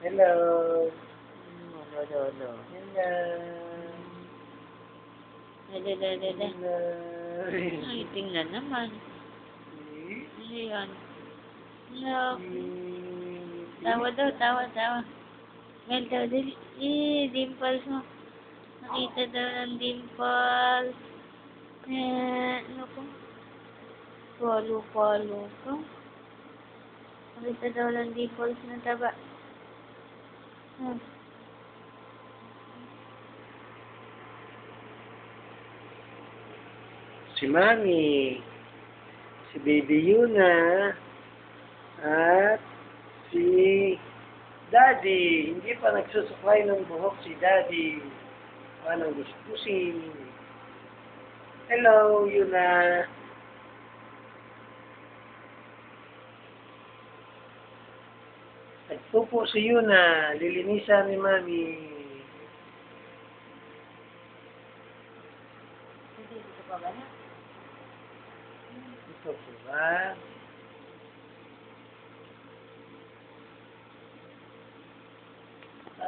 Hello. Lolo. Hello. Hello. Ay, tingnan naman. Ano yun? Hello. Tawa daw, tawa. Well daw, dimples mo. Nakita daw ng dimples. Ano ko? Follow ko. Nakita daw ng dimples na taba. Si Mami. Si Baby Yuna. At si Daddy. Hindi pa nagsusuklay ng buhok si Daddy. Anong gustusin? Hello, Yuna. Nagpupo si Yuna. Lilinisan ni Mami. Hindi ko pa ba na? Ito po ba?